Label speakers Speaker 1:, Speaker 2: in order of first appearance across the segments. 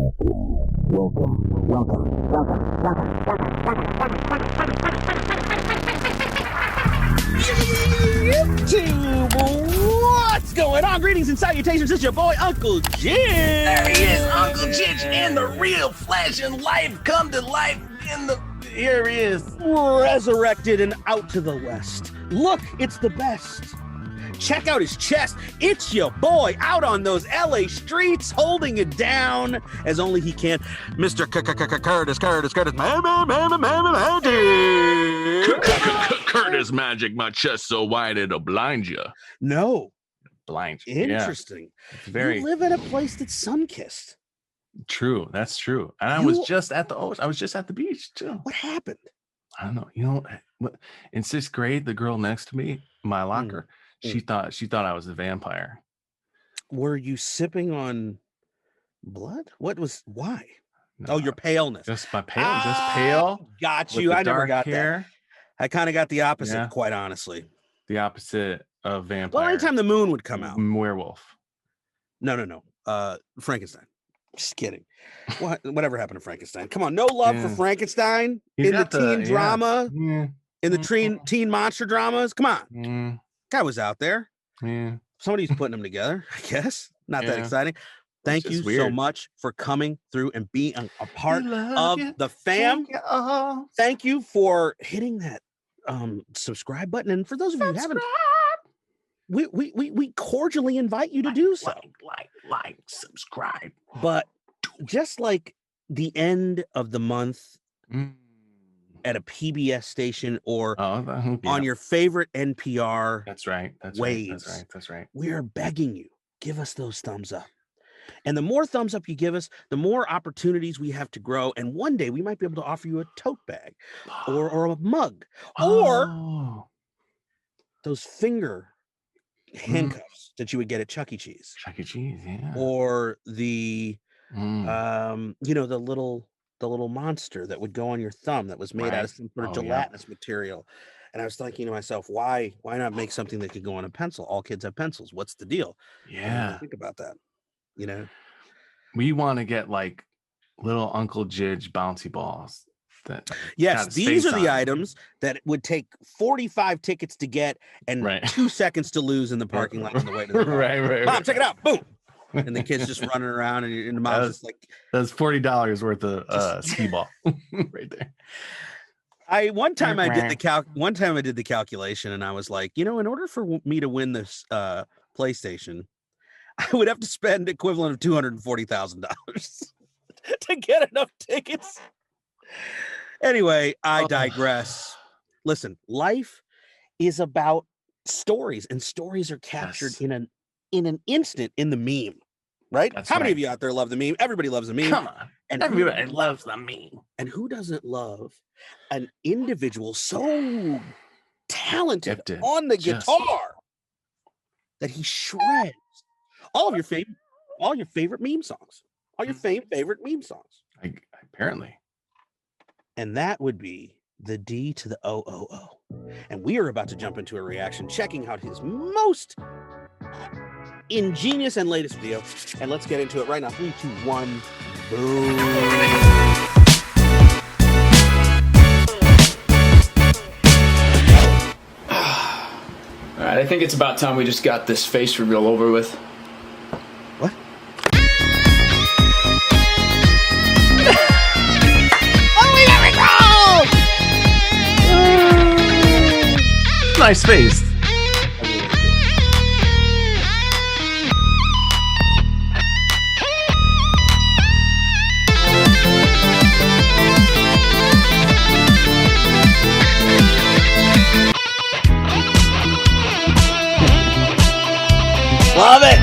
Speaker 1: YouTube, what's going on? Greetings and salutations. It's your boy, Uncle Jim.
Speaker 2: There he is, Uncle Jim, in the real flesh and life, come to life in the... Here he is.
Speaker 1: Resurrected and out to the west. Look, it's the best. Check out his chest. It's your boy out on those LA streets, holding it down as only he can. Mr. Curtis
Speaker 2: Curtis Magic, my chest so wide it'll blind you.
Speaker 1: No.
Speaker 2: Blind you.
Speaker 1: Interesting.
Speaker 2: Yeah. Very.
Speaker 1: You live at a place that's sun-kissed.
Speaker 2: True. That's true. And I was just at the ocean. I was just at the beach too.
Speaker 1: What happened?
Speaker 2: I don't know. You know, in 6th grade, the girl next to me, my locker, she thought I was a vampire.
Speaker 1: Were you sipping on blood? Why?
Speaker 2: No,
Speaker 1: oh, your paleness.
Speaker 2: Just my pale. Just pale.
Speaker 1: Got you. I never got
Speaker 2: hair.
Speaker 1: that. I kind of got the opposite, quite honestly.
Speaker 2: The opposite of vampire.
Speaker 1: Well, anytime the moon would come out.
Speaker 2: Werewolf.
Speaker 1: No. Frankenstein. Just kidding. Whatever happened to Frankenstein? Come on, no love for Frankenstein in the teen drama, in the teen monster dramas. Come on, guy was out there.
Speaker 2: Yeah,
Speaker 1: somebody's putting them together. I guess not that exciting. Thank you so much for coming through and being a part of the fam. Thank you for hitting that subscribe button. And for those of you who haven't, we cordially invite you to do so.
Speaker 2: Like, subscribe.
Speaker 1: But just like the end of the month at a PBS station or on your favorite NPR,
Speaker 2: that's right.
Speaker 1: We are begging you, give us those thumbs up. And the more thumbs up you give us, the more opportunities we have to grow. And one day we might be able to offer you a tote bag or a mug or those finger handcuffs that you would get at Chuck E. Cheese.
Speaker 2: Chuck E. Cheese, yeah.
Speaker 1: Or the the little monster that would go on your thumb that was made out of some sort of gelatinous material. And I was thinking to myself, why not make something that could go on a pencil? All kids have pencils. What's the deal?
Speaker 2: Yeah.
Speaker 1: Think about that.
Speaker 2: We want to get like little Uncle Jidge bouncy balls.
Speaker 1: These are the items that would take 45 tickets to get and 2 seconds to lose in the parking lot on the way to the car.
Speaker 2: Right.
Speaker 1: Mom, check it out. Boom. And the kid's just running around and the mom's just like,
Speaker 2: that's $40 worth of skee ball right there.
Speaker 1: One time I did the calculation and I was like, in order for me to win this PlayStation, I would have to spend equivalent of $240,000 to get enough tickets. Anyway, I digress. Listen, life is about stories, and stories are captured in an instant in the meme, right? How many of you out there love the meme? Everybody loves the meme.
Speaker 2: Come on.
Speaker 1: And
Speaker 2: everybody loves the meme.
Speaker 1: And who doesn't love an individual so talented on the guitar that he shreds all your favorite meme songs, all your favorite meme songs?
Speaker 2: Apparently.
Speaker 1: And that would be the D to the OOO. And we are about to jump into a reaction, checking out his most ingenious and latest video. And let's get into it right now. 3, 2, 1, boom.
Speaker 3: All right, I think it's about time we just got this face reveal over with.
Speaker 1: What?
Speaker 2: Nice face.
Speaker 1: Love it.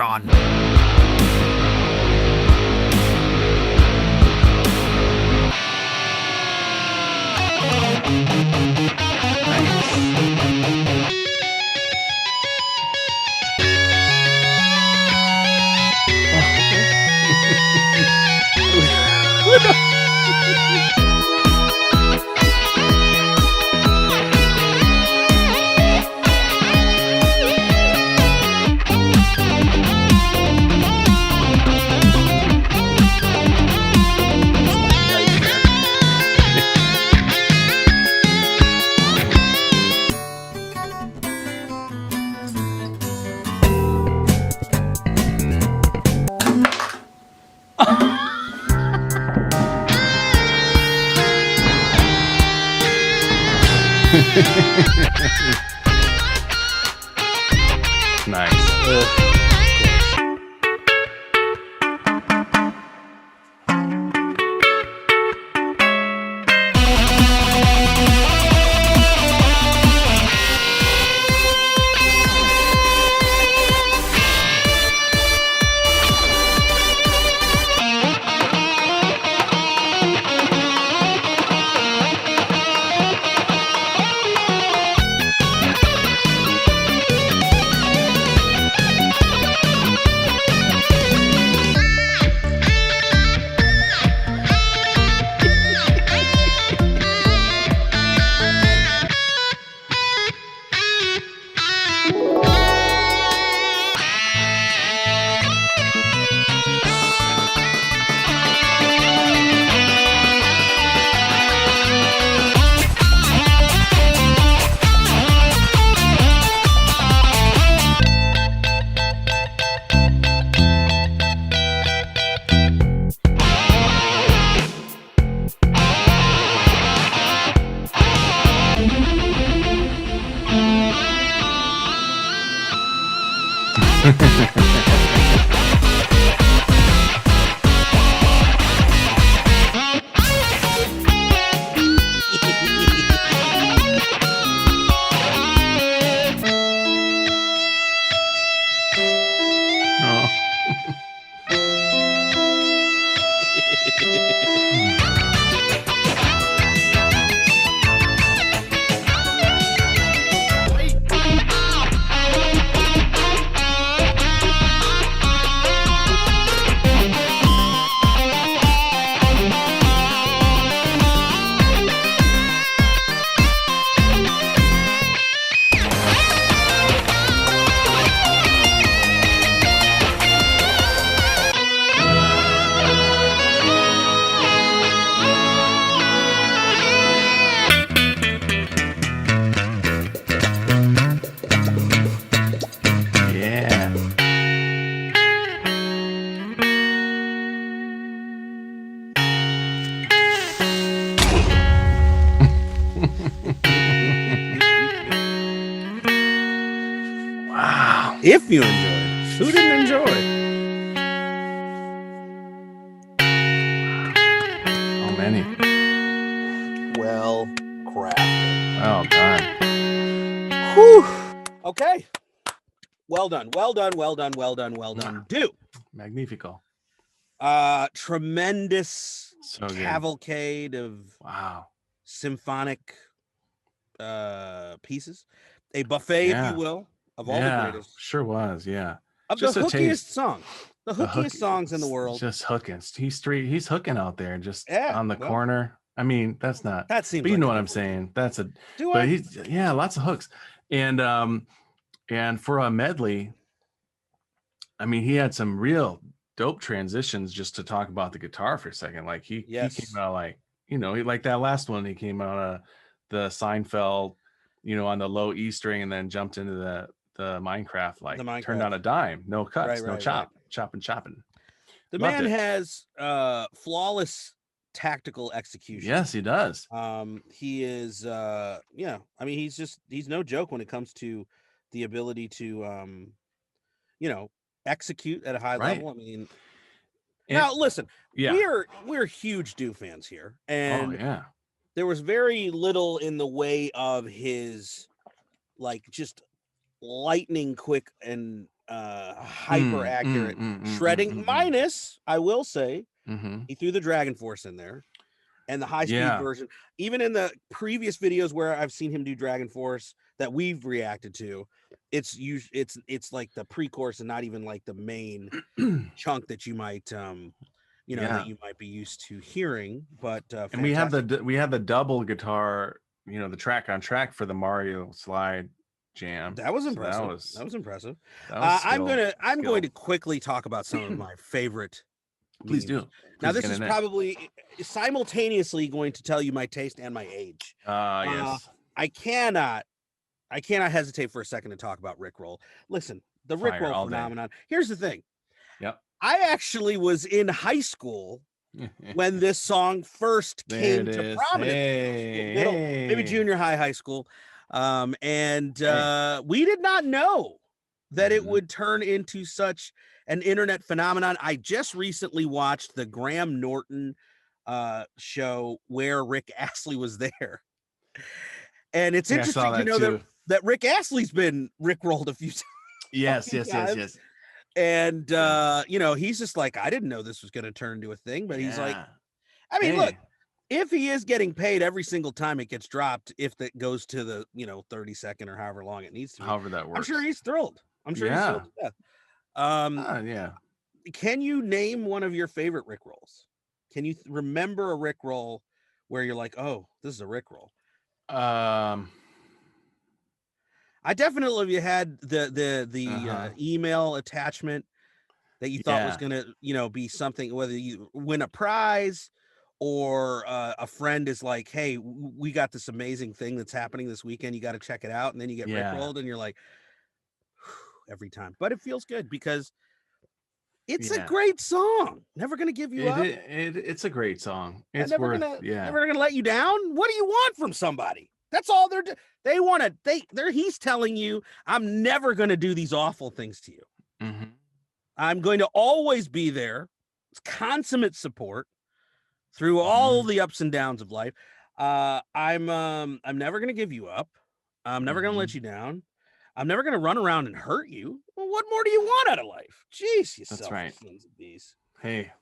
Speaker 1: on.
Speaker 2: Nice. Wow.
Speaker 1: If you enjoyed, who didn't enjoy?
Speaker 2: How many?
Speaker 1: Well, crafted.
Speaker 2: Oh, God.
Speaker 1: Whew. Okay. Well done. Well done. Well done. Well done. Well done. Do.
Speaker 2: Magnifico.
Speaker 1: Tremendous
Speaker 2: So good.
Speaker 1: cavalcade of
Speaker 2: Wow.
Speaker 1: symphonic pieces. A buffet, if you will, of all the greatest.
Speaker 2: Sure was, yeah.
Speaker 1: Of
Speaker 2: Just
Speaker 1: the
Speaker 2: a
Speaker 1: hookiest
Speaker 2: taste.
Speaker 1: songs. The hookiest songs in the world.
Speaker 2: Just hooking. He's hooking out there just on the
Speaker 1: well,
Speaker 2: corner. I mean, that's not
Speaker 1: that seems
Speaker 2: but you
Speaker 1: like
Speaker 2: know
Speaker 1: a
Speaker 2: what I'm
Speaker 1: different
Speaker 2: saying. That's a
Speaker 1: Do
Speaker 2: but
Speaker 1: I?
Speaker 2: he's lots of hooks. And for a medley, I mean, he had some real dope transitions. Just to talk about the guitar for a second, like he came out like, he like that last one, he came out of the Seinfeld, on the low E string, and then jumped into the Minecraft, like turned on a dime, no cuts, no chopping.
Speaker 1: The
Speaker 2: Loved
Speaker 1: man
Speaker 2: it.
Speaker 1: has flawless tactical execution.
Speaker 2: Yes, he does.
Speaker 1: He is I mean, he's no joke when it comes to the ability to execute at a high level. I mean, now listen, we're huge DoOoo fans here, and there was very little in the way of his like just lightning quick and hyper accurate shredding. Minus, I will say, he threw the Dragon Force in there, and the high speed version. Even in the previous videos where I've seen him do Dragon Force that we've reacted to, it's like the pre-chorus and not even like the main chunk that you might that you might be used to hering. But
Speaker 2: and we have the double guitar, the track on track for the Mario slide jam.
Speaker 1: That was impressive.
Speaker 2: So
Speaker 1: that was impressive.
Speaker 2: That was
Speaker 1: I'm going to quickly talk about some of my favorite.
Speaker 2: Please do.
Speaker 1: Now this is probably simultaneously going to tell you my taste and my age.
Speaker 2: Yes.
Speaker 1: I cannot hesitate for a second to talk about Rickroll. Listen, the Rickroll phenomenon. Here's the thing.
Speaker 2: Yep.
Speaker 1: I actually was in high school when this song first came to prominence. Maybe junior high school. We did not know that it would turn into such an internet phenomenon. I just recently watched the Graham Norton show where Rick Astley was there. And it's interesting to know that Rick Astley's been Rickrolled a few times.
Speaker 2: Yes.
Speaker 1: And he's just like, I didn't know this was going to turn into a thing, but he's like, I mean, look, if he is getting paid every single time it gets dropped, if that goes to the 30-second or however long it needs to,
Speaker 2: however that works,
Speaker 1: I'm sure he's thrilled. He's thrilled to death. Can you name one of your favorite Rickrolls? Can you remember a Rickroll where you're like, oh, this is a Rickroll? I definitely had the email attachment that you thought was gonna be something, whether you win a prize or a friend is like, hey, we got this amazing thing that's happening this weekend, you got to check it out, and then you get Rickrolled and you're like, every time. But it feels good because it's a great song. Never gonna give you up.
Speaker 2: It's a great song. It's
Speaker 1: never gonna let you down. What do you want from somebody? That's all they want to. He's telling you, I'm never going to do these awful things to you. I'm going to always be there. It's consummate support through all the ups and downs of life. I'm never going to give you up. I'm never going to let you down. I'm never going to run around and hurt you. Well, what more do you want out of life? Jeez, you selfish sons of bees.
Speaker 2: Hey.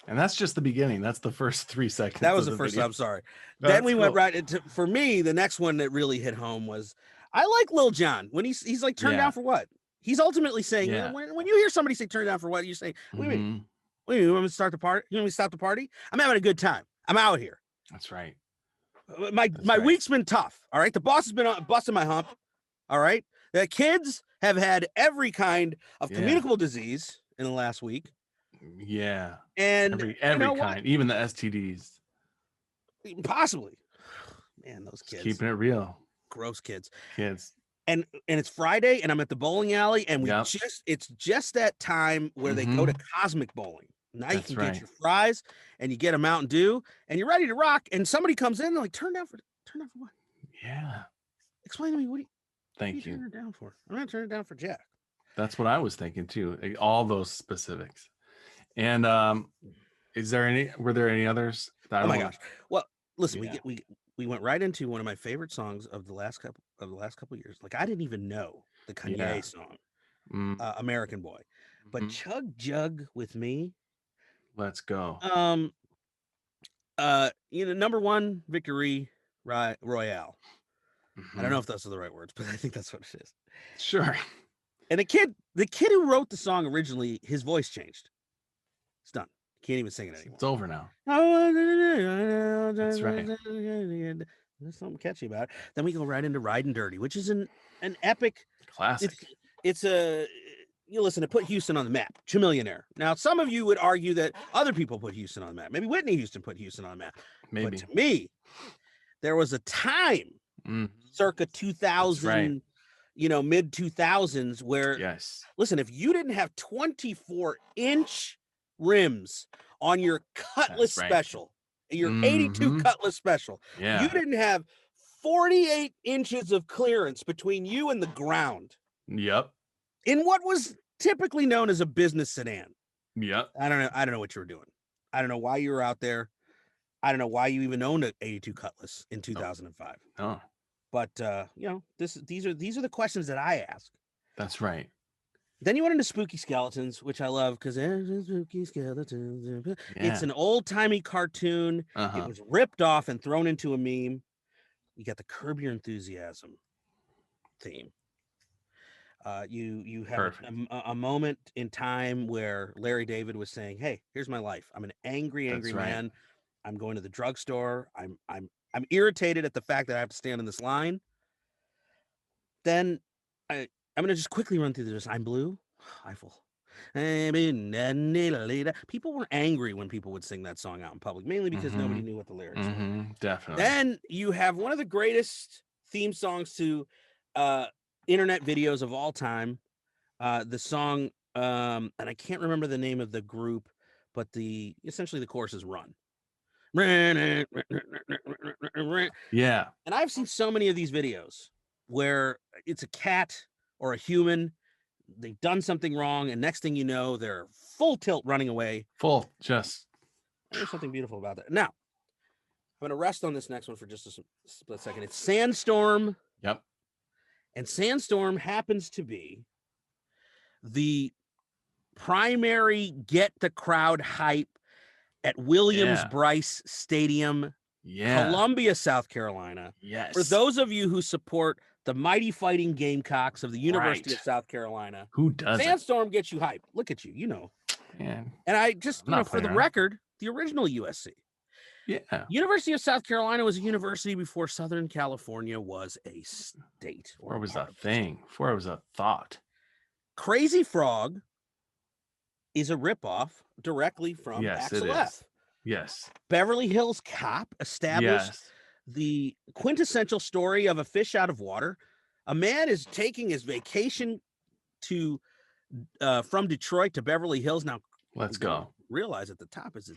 Speaker 2: And that's just the beginning. That's the first 3 seconds.
Speaker 1: That was the first. I'm sorry. Then we went right into. For me, the next one that really hit home was, I like Lil Jon when he's like, turned down for what? He's ultimately saying, when you hear somebody say turn down for what, you say, what do you mean? What do you want me to start the party? You want me to stop the party? I'm having a good time. I'm out here.
Speaker 2: That's right.
Speaker 1: My week's been tough. All right. The boss has been busting my hump. All right. The kids have had every kind of communicable disease in the last week.
Speaker 2: Yeah.
Speaker 1: And
Speaker 2: every kind, even the STDs.
Speaker 1: Possibly. Man, those kids.
Speaker 2: Just keeping it real.
Speaker 1: Gross kids.
Speaker 2: And
Speaker 1: it's Friday and I'm at the bowling alley and it's just that time where they go to Cosmic Bowling. Now you can get your fries and you get a Mountain Dew and you're ready to rock. And somebody comes in and they're like, turn down for what?
Speaker 2: Yeah.
Speaker 1: Explain to me, what do you
Speaker 2: Thank you.
Speaker 1: turn it down for? I'm not turning it down for Jack.
Speaker 2: That's what I was thinking too. All those specifics. And were there any others?
Speaker 1: Oh my gosh. Well, listen, we went right into one of my favorite songs of the last couple of years. Like, I didn't even know the Kanye song, American Boy, but Chug Jug with Me.
Speaker 2: Let's go.
Speaker 1: Number one victory royale. I don't know if those are the right words, but I think that's what it is.
Speaker 2: Sure.
Speaker 1: And the kid who wrote the song originally, his voice changed. It's done. Can't even sing it anymore.
Speaker 2: It's over now.
Speaker 1: That's right. There's something catchy about it. Then we go right into Riding Dirty, which is an epic
Speaker 2: classic.
Speaker 1: It's listen, it put Houston on the map. Chamillionaire. Now, some of you would argue that other people put Houston on the map. Maybe Whitney Houston put Houston on the map.
Speaker 2: Maybe.
Speaker 1: But to me, there was a time, circa 2000, mid 2000s, where listen, if you didn't have 24-inch rims on your Cutlass Special, your 82 Cutlass Special, you didn't have 48 inches of clearance between you and the ground.
Speaker 2: Yep.
Speaker 1: In what was typically known as a business sedan.
Speaker 2: Yep.
Speaker 1: I don't know what you were doing. I don't know why you were out there. I don't know why you even owned an 82 Cutlass in 2005.
Speaker 2: Oh.
Speaker 1: But these are the questions that I ask.
Speaker 2: That's right.
Speaker 1: Then you went into Spooky Skeletons, which I love because Spooky Skeletons.
Speaker 2: Yeah.
Speaker 1: It's an old-timey cartoon. It was ripped off and thrown into a meme. You got the Curb Your Enthusiasm theme. You have a moment in time where Larry David was saying, "Hey, here's my life. I'm an angry man. I'm going to the drugstore. I'm irritated at the fact that I have to stand in this line." Then I'm gonna just quickly run through this. I'm blue. Eiffel. People were angry when people would sing that song out in public, mainly because nobody knew what the lyrics were.
Speaker 2: Definitely.
Speaker 1: Then you have one of the greatest theme songs to internet videos of all time. The song, and I can't remember the name of the group, but essentially the chorus is "Run."
Speaker 2: Yeah.
Speaker 1: And I've seen so many of these videos where it's a cat or a human. They've done something wrong, and next thing you know, they're full tilt running away.
Speaker 2: There's
Speaker 1: something beautiful about that. Now, I'm going to rest on this next one for just a split second. It's Sandstorm.
Speaker 2: Yep.
Speaker 1: And Sandstorm happens to be the primary get the crowd hype at Williams-Brice Stadium, Columbia, South Carolina.
Speaker 2: Yes.
Speaker 1: For those of you who support the mighty fighting Gamecocks of the University of South Carolina,
Speaker 2: who doesn't?
Speaker 1: Sandstorm gets you hype. Look at you, you know.
Speaker 2: Man.
Speaker 1: And I just, for the record, the original USC.
Speaker 2: Yeah.
Speaker 1: University of South Carolina was a university before Southern California was a state.
Speaker 2: Before it was a thing. Before it was a thought.
Speaker 1: Crazy Frog is a ripoff directly from Axel F.
Speaker 2: Yes.
Speaker 1: Beverly Hills Cop established the quintessential story of a fish out of water. A man is taking his vacation to from Detroit to Beverly Hills. Now,
Speaker 2: let's go.
Speaker 1: Realize at the top is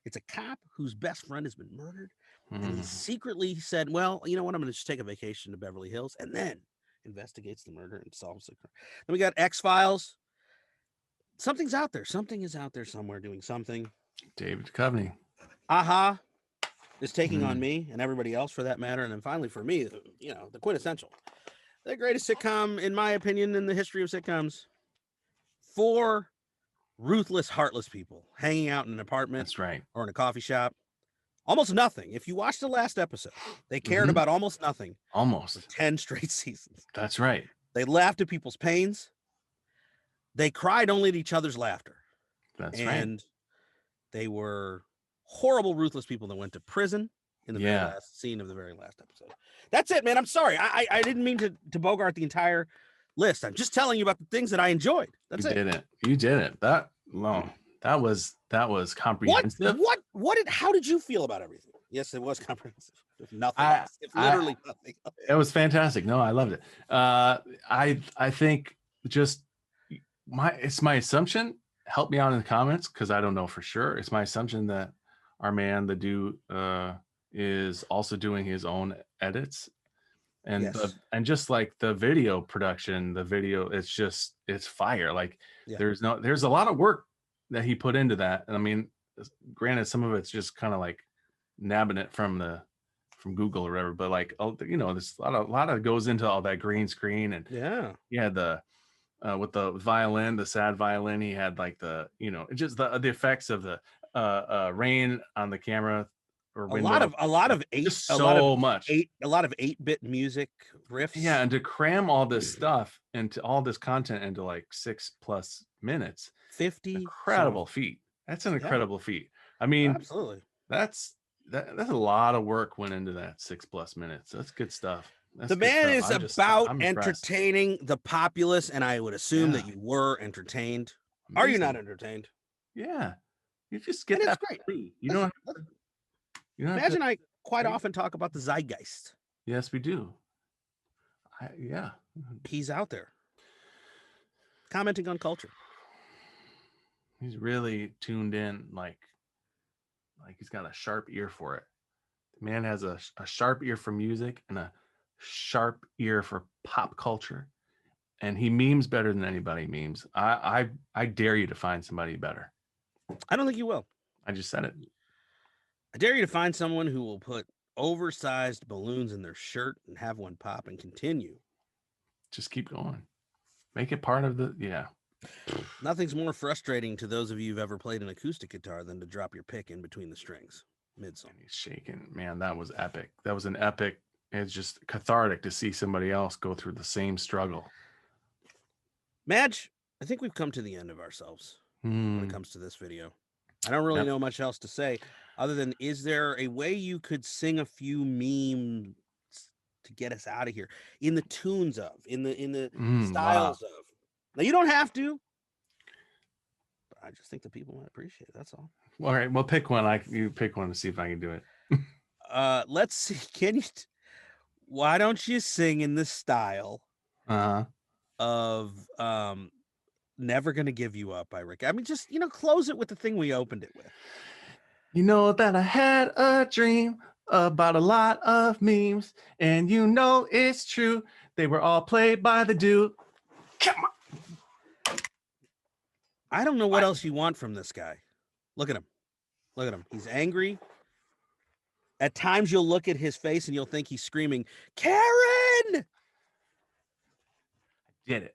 Speaker 1: it's a cop whose best friend has been murdered, and he secretly said, "Well, you know what? I'm going to just take a vacation to Beverly Hills," and then investigates the murder and solves the crime. Then we got X-Files. Something's out there. Something is out there somewhere doing something.
Speaker 2: David Duchovny.
Speaker 1: Aha is taking on me and everybody else for that matter. And then finally for me, the quintessential, the greatest sitcom, in my opinion, in the history of sitcoms. 4 ruthless, heartless people hanging out in an apartment.
Speaker 2: That's right.
Speaker 1: Or in a coffee shop. Almost nothing. If you watched the last episode, they cared about almost nothing.
Speaker 2: Almost.
Speaker 1: For 10 straight seasons.
Speaker 2: That's right.
Speaker 1: They laughed at people's pains. They cried only at each other's laughter.
Speaker 2: That's right.
Speaker 1: And they were horrible, ruthless people that went to prison in the very last scene of the very last episode. That's it, man. I'm sorry. I didn't mean to bogart the entire list. I'm just telling you about the things that I enjoyed. That's it.
Speaker 2: You did it. That was comprehensive.
Speaker 1: How did you feel about everything? Yes, it was comprehensive. If nothing else. If literally nothing else.
Speaker 2: It was fantastic. No, I loved it. I think just it's my assumption. Help me out in the comments because I don't know for sure. It's my assumption that our man TheDooo is also doing his own edits, and just like the video production, it's fire. Like there's a lot of work that he put into that. And I mean, granted, some of it's just kind of like nabbing it from Google or whatever, but like, there's a lot of goes into all that green screen and the with the violin, the sad violin, he had like just the effects of the rain on the camera or window.
Speaker 1: A lot of 8-bit music riffs.
Speaker 2: Yeah, and to cram all this stuff into all this content into like 6+ minutes,
Speaker 1: 50
Speaker 2: incredible feat. That's an incredible feat. I mean,
Speaker 1: absolutely.
Speaker 2: That's a lot of work went into that 6+ minutes. That's good stuff.
Speaker 1: The man is about entertaining the populace, and I would assume that you were entertained. Amazing. Are you not entertained?
Speaker 2: Yeah, you just get that
Speaker 1: great.
Speaker 2: Free.
Speaker 1: Imagine I quite often talk about the zeitgeist.
Speaker 2: Yes, we do.
Speaker 1: He's out there commenting on culture.
Speaker 2: He's really tuned in, like he's got a sharp ear for it. The man has a sharp ear for music and a sharp ear for pop culture, and he memes better than anybody memes. I dare you to find somebody better.
Speaker 1: I don't think you will.
Speaker 2: I just said it.
Speaker 1: I dare you to find someone who will put oversized balloons in their shirt and have one pop and continue.
Speaker 2: Just keep going. Make it part of the
Speaker 1: Nothing's more frustrating to those of you who've ever played an acoustic guitar than to drop your pick in between the strings mid-song.
Speaker 2: He's shaking. Man, that was epic. That was an epic. It's just cathartic to see somebody else go through the same struggle.
Speaker 1: Madge, I think we've come to the end of ourselves when it comes to this video. I don't really know much else to say other than, is there a way you could sing a few memes to get us out of here in the tunes of, in the styles of? Now, you don't have to, but I just think the people might appreciate it. That's all.
Speaker 2: All right, well, pick one. You pick one to see if I can do it.
Speaker 1: Let's see. Can you? Why don't you sing in the style of "Never Gonna Give You Up" by Rick? I mean, just close it with the thing we opened it with.
Speaker 2: You know that I had a dream about a lot of memes, and it's true. They were all played by TheDooo. Come on.
Speaker 1: I don't know what else you want from this guy. Look at him. Look at him. He's angry. At times you'll look at his face and you'll think he's screaming, "Karen!"
Speaker 2: Did it.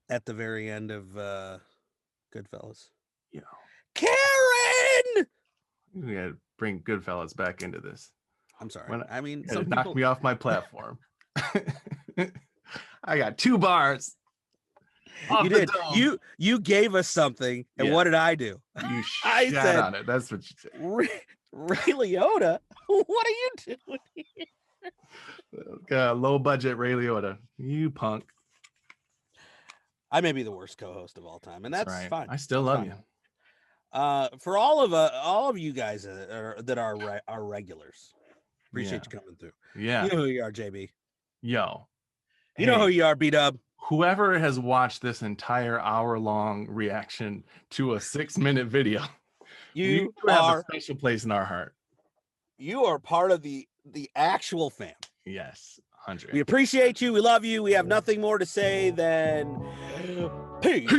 Speaker 1: At the very end of Goodfellas.
Speaker 2: Yeah.
Speaker 1: Karen!
Speaker 2: We had to bring Goodfellas back into this.
Speaker 1: I'm sorry. I mean,
Speaker 2: some people knocked me off my platform. I got 2 bars.
Speaker 1: You did. You gave us something, and what did I do?
Speaker 2: You I said on it. That's what you said.
Speaker 1: Ray Liotta, what are you doing here?
Speaker 2: Low budget Ray Liotta. You punk.
Speaker 1: I may be the worst co-host of all time, and that's
Speaker 2: right.
Speaker 1: fine.
Speaker 2: I still love you.
Speaker 1: For all of you guys that are regulars, appreciate you coming through.
Speaker 2: Yeah.
Speaker 1: You know who you are, JB.
Speaker 2: Yo.
Speaker 1: You know who you are, B-Dub.
Speaker 2: Whoever has watched this entire hour-long reaction to a 6-minute video, you have a special place in our heart.
Speaker 1: You are part of the actual fam.
Speaker 2: Yes, 100.
Speaker 1: We appreciate you. We love you. We have nothing more to say than peace.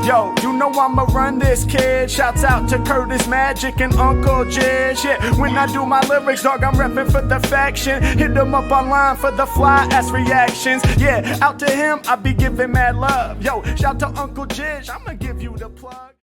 Speaker 4: Yo, you know I'ma run this, kid. Shouts out to Curtis Magic and Uncle Jizz. Yeah, when I do my lyrics, dog, I'm repping for the faction. Hit them up online for the fly ass reactions. Yeah, out to him, I be giving mad love. Yo, shout to Uncle Jizz, I'ma give you the plug.